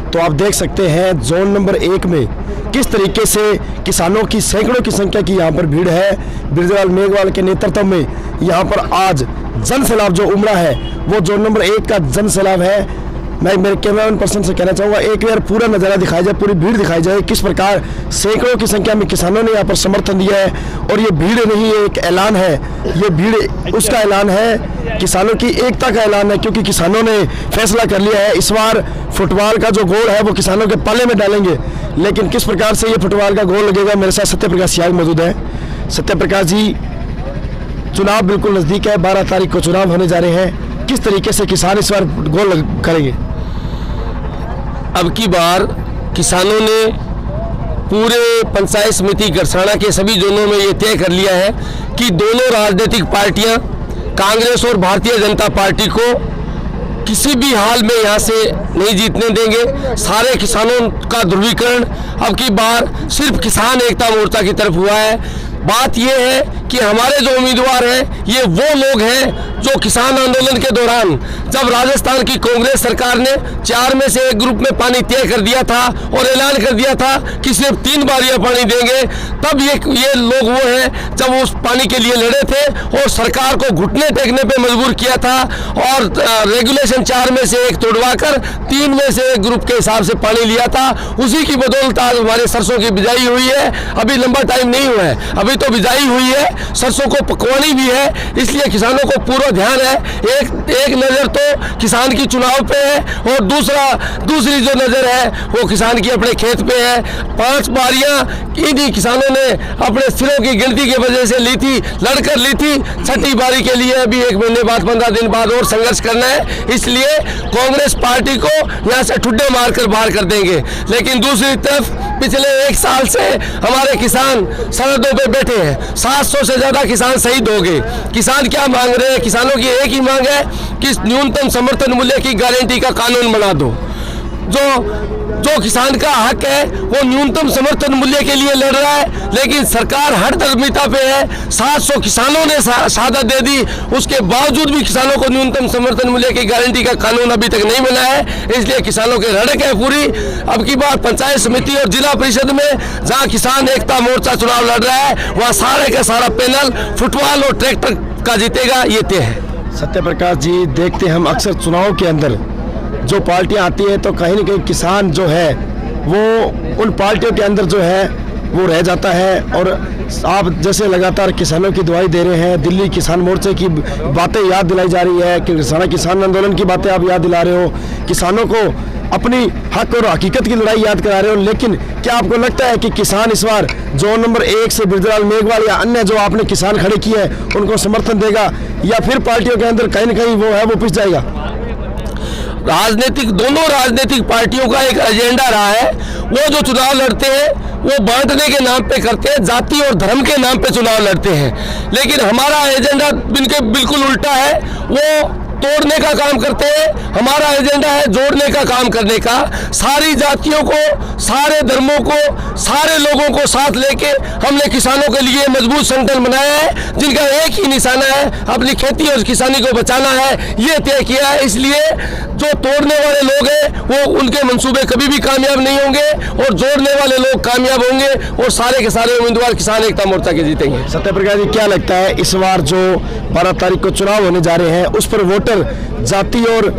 तो आप देख सकते हैं जोन नंबर 1 में किस तरीके से किसानों की सैकड़ों की संख्या की यहाँ पर भीड़ है। बृजलाल मेघवाल के नेतृत्व में यहाँ पर आज जन सैलाब जो उमड़ा है वो जोन नंबर 1 का जन सैलाब है। मैं मेरे कैमरामैन पर्सन से कहना चाहूँगा एक बार पूरा नज़ारा दिखाया जाए, पूरी भीड़ दिखाई जाए, किस प्रकार सैकड़ों की संख्या में किसानों ने यहाँ पर समर्थन दिया है। और ये भीड़ नहीं है, एक ऐलान है, ये भीड़ उसका ऐलान है, किसानों की एकता का ऐलान है, क्योंकि किसानों ने फैसला कर लिया है इस बार फुटबॉल का जो गोल है वो किसानों के पाले में डालेंगे। लेकिन किस प्रकार से ये फुटबॉल का गोल लगेगा, मेरे साथ सत्यप्रकाश सियाग मौजूद है। सत्यप्रकाश जी, चुनाव बिल्कुल नज़दीक है, 12 तारीख को चुनाव होने जा रहे हैं, किस तरीके से किसान इस बार गोल करेंगे? अब की बार किसानों ने पूरे पंचायत समिति गरसाना के सभी जोनों में ये तय कर लिया है कि दोनों राजनीतिक पार्टियां कांग्रेस और भारतीय जनता पार्टी को किसी भी हाल में यहाँ से नहीं जीतने देंगे। सारे किसानों का ध्रुवीकरण अब की बार सिर्फ किसान एकता मोर्चा की तरफ हुआ है। बात यह है कि हमारे जो उम्मीदवार हैं ये वो लोग हैं जो किसान आंदोलन के दौरान जब राजस्थान की कांग्रेस सरकार ने 4 में से 1 ग्रुप में पानी तय कर दिया था और ऐलान कर दिया था कि सिर्फ 3 बारियां पानी देंगे, तब ये लोग वो हैं जब उस पानी के लिए लड़े थे और सरकार को घुटने टेकने पे मजबूर किया था और रेगुलेशन 4 में से 1 तोड़वा कर 3 में से 1 ग्रुप के हिसाब से पानी लिया था। उसी की बदौलत आज हमारे सरसों की बिजाई हुई है। अभी लंबा टाइम नहीं हुआ है, अभी तो बिजाई हुई है, सरसों को पकवानी भी है, इसलिए किसानों को पूरा ध्यान है। एक नज़र तो किसान की चुनाव पे है और दूसरी जो नज़र है वो किसान की अपने खेत पे है। 5 बारियां इन्हीं किसानों ने अपने सिरों की गिनती की वजह से ली थी, लड़कर ली थी। 6ठी बारी के लिए अभी 1 महीने बाद 15 दिन बाद और संघर्ष करना है, इसलिए कांग्रेस पार्टी को यहाँ से ठुड्डे मारकर बाहर कर देंगे। लेकिन दूसरी तरफ पिछले 1 साल से हमारे किसान सरहदों पे बैठे हैं, 700 से ज़्यादा किसान शहीद हो गए। किसान क्या मांग रहे हैं? किसानों की एक ही मांग है कि न्यूनतम समर्थन मूल्य की गारंटी का कानून बना दो। जो किसान का हक है वो न्यूनतम समर्थन मूल्य के लिए लड़ रहा है, लेकिन सरकार हर धर्मिता पे है। 700 किसानों ने शहादत दे दी, उसके बावजूद भी किसानों को न्यूनतम समर्थन मूल्य की गारंटी का कानून अभी तक नहीं मिला है। इसलिए किसानों की रड़क है पूरी। अब की बार पंचायत समिति और जिला परिषद में जहाँ किसान एकता मोर्चा चुनाव लड़ रहा है वहाँ सारे का सारा पैनल फुटबॉल और ट्रैक्टर का जीतेगा, ये तय है। सत्यप्रकाश जी, देखते हम अक्सर चुनाव के अंदर जो पार्टियां आती है तो कहीं न कहीं किसान जो है वो उन पार्टियों के अंदर जो है वो रह जाता है। और आप जैसे लगातार किसानों की दुआई दे रहे हैं, दिल्ली किसान मोर्चे की बातें याद दिलाई जा रही है, किसान आंदोलन की बातें आप याद दिला रहे हो, किसानों को अपनी हक और हकीकत की लड़ाई याद करा रहे हो। लेकिन क्या आपको लगता है कि किसान इस बार जोन नंबर 1 से बृजलाल मेघवाल या अन्य जो आपने किसान खड़े किए हैं उनको समर्थन देगा, या फिर पार्टियों के अंदर कहीं न कहीं वो है वो पिस जाएगा? दोनों राजनीतिक पार्टियों का एक एजेंडा रहा है, वो जो चुनाव लड़ते हैं वो बांटने के नाम पे करते हैं, जाति और धर्म के नाम पे चुनाव लड़ते हैं। लेकिन हमारा एजेंडा बिल्कुल उल्टा है, वो तोड़ने का काम करते हैं। हमारा एजेंडा है जोड़ने का काम करने का। सारी जातियों को, सारे धर्मों को, सारे लोगों को साथ लेके हमने किसानों के लिए मजबूत संगठन बनाया है, जिनका एक ही निशाना है अपनी खेती और किसानी को बचाना है, ये तय किया है। इसलिए जो तोड़ने वाले लोग हैं वो उनके मंसूबे कभी भी कामयाब नहीं होंगे और जोड़ने वाले लोग कामयाब होंगे और सारे के सारे उम्मीदवार किसान एकता मोर्चा के जीतेंगे। सत्यप्रकाश जी, क्या लगता है इस बार जो 12 तारीख को चुनाव होने जा रहे हैं उस पर वोटर जाति और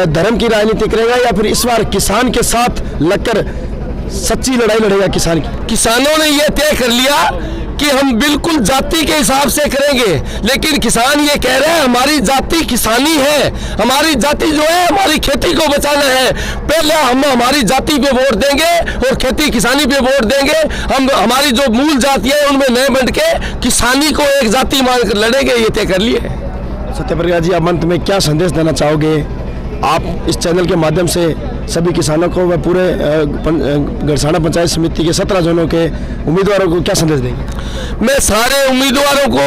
धर्म की राजनीति करेगा, या फिर इस बार किसान के साथ लगकर सच्ची लड़ाई लड़ेगा किसान की? किसानों ने यह तय कर लिया कि हम बिल्कुल जाति के हिसाब से करेंगे, लेकिन किसान ये कह रहे हैं हमारी जाति किसानी है, हमारी जाति जो है हमारी खेती को बचाना है। पहले हम हमारी जाति पे वोट देंगे और खेती किसानी पे वोट देंगे। हम हमारी जो मूल जाति है उनमें नए बंट के किसानी को एक जाति मानकर लड़ेंगे, ये तय कर लिए। सत्यप्रकाश जी, आप अंत में क्या संदेश देना चाहोगे? आप इस चैनल के माध्यम से सभी किसानों को व पूरे गरसाना पंचायत समिति के 17 जोनों के उम्मीदवारों को क्या संदेश देंगे? मैं सारे उम्मीदवारों को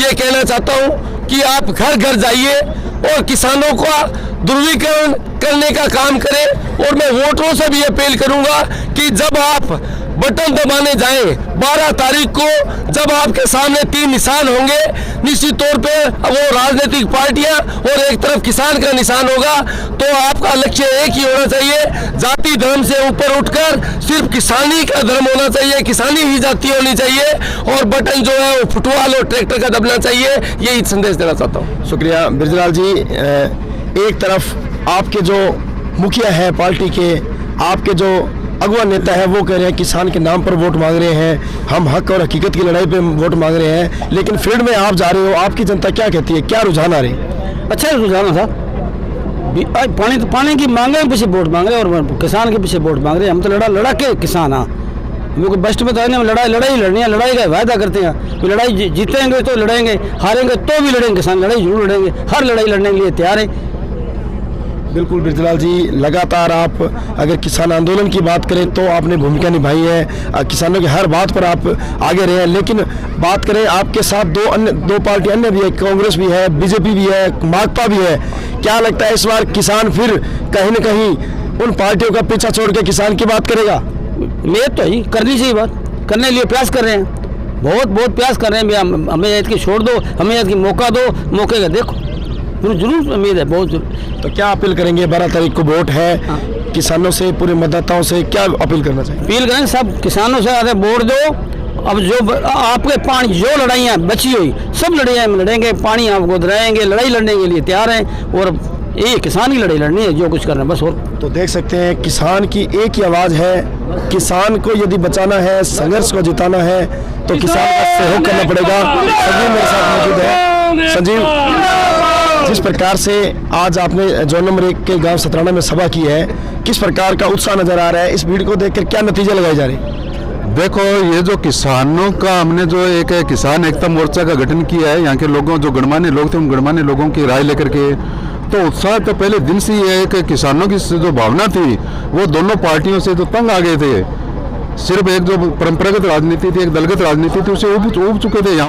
ये कहना चाहता हूँ कि आप घर घर जाइए और किसानों का ध्रुवीकरण करने का काम करें। और मैं वोटरों से भी अपील करूँगा कि जब आप बटन दबाने जाएं। 12 तारीख को जब आपके सामने 3 निशान होंगे, निश्चित तौर पे वो राजनीतिक पार्टियां और एक तरफ किसान का निशान होगा, तो आपका लक्ष्य एक ही होना चाहिए, जाति धर्म से ऊपर उठकर सिर्फ किसानी का धर्म होना चाहिए, किसानी ही जाति होनी चाहिए, और बटन जो है वो फुटबॉल और ट्रैक्टर का दबना चाहिए। यही संदेश देना चाहता हूँ। शुक्रिया बिरजलाल जी। एक तरफ आपके जो मुखिया है पार्टी के, आपके जो अगुआ नेता है, वो कह रहे हैं किसान के नाम पर वोट मांग रहे हैं, हम हक और हकीकत की लड़ाई पे वोट मांग रहे हैं, लेकिन फील्ड में आप जा रहे हो, आपकी जनता क्या कहती है, क्या रुझान आ रहे हैं? अच्छा रुझान है साहब। पानी की मांगे पीछे वोट मांग रहे हैं और किसान के पीछे वोट मांग रहे हैं। हम तो लड़ा के किसान। हाँ, हमें कोई बेस्ट में तो है, लड़ाई लड़नी है, लड़ाई का वायदा करते हैं। तो लड़ाई जीतेंगे तो लड़ेंगे, हारेंगे तो भी लड़ेंगे, किसान लड़ाई जरूर लड़ेंगे, हर लड़ाई लड़ने के लिए तैयार है। बिल्कुल बिरजलाल जी, लगातार आप अगर किसान आंदोलन की बात करें तो आपने भूमिका निभाई है, किसानों की हर बात पर आप आगे रहे हैं, लेकिन बात करें आपके साथ दो पार्टी अन्य भी है, कांग्रेस भी है, बीजेपी भी है, माकपा भी है। क्या लगता है इस बार किसान फिर कहीं न कहीं उन पार्टियों का पीछा छोड़ के किसान की बात करेगा? मेहनत तो ही करनी चाहिए, बात करने के लिए प्रयास कर रहे हैं, बहुत प्रयास कर रहे हैं। हमें ऐतकी छोड़ दो, हमें ऐतकी मौका दो, मौके का देखो, जरूर उम्मीद है, बहुत जरूर। तो क्या अपील करेंगे? 12 तारीख को वोट है, किसानों से, पूरे मतदाताओं से क्या अपील करना चाहिए? अपील करें सब किसानों से, अरे वोट दो। अब जो आपके पानी जो लड़ाइयाँ बची हुई सब लड़ाइयाँ लड़ेंगे, पानी आपको दिलाएंगे, लड़ाई लड़ने के लिए तैयार हैं, और ये किसान की लड़ाई लड़नी है, जो कुछ करना है बस। और तो देख सकते हैं किसान की एक ही आवाज़ है, किसान को यदि बचाना है, संघर्ष को जिताना है तो किसान का सहयोग करना पड़ेगा। संजीव मेरे साथ मौजूद है। संजीव, जिस प्रकार से आज आपने जोन नंबर 1 के गांव सतराना में सभा की है, किस प्रकार का उत्साह नजर आ रहा है? इस भीड़ को देखकर क्या नतीजे लगाए जा रहे हैं? देखो, ये जो किसानों का हमने जो एक किसान एकता मोर्चा का गठन किया है, यहाँ के लोगों जो गणमान्य लोग थे उन गणमान्य लोगों की राय लेकर के, तो उत्साह तो पहले दिन से ही है कि किसानों की जो भावना थी वो दोनों पार्टियों से तो तंग आ गए थे। सिर्फ एक जो परंपरागत राजनीति थी, एक दलगत राजनीति थी, उसे ऊब चुके थे। यहाँ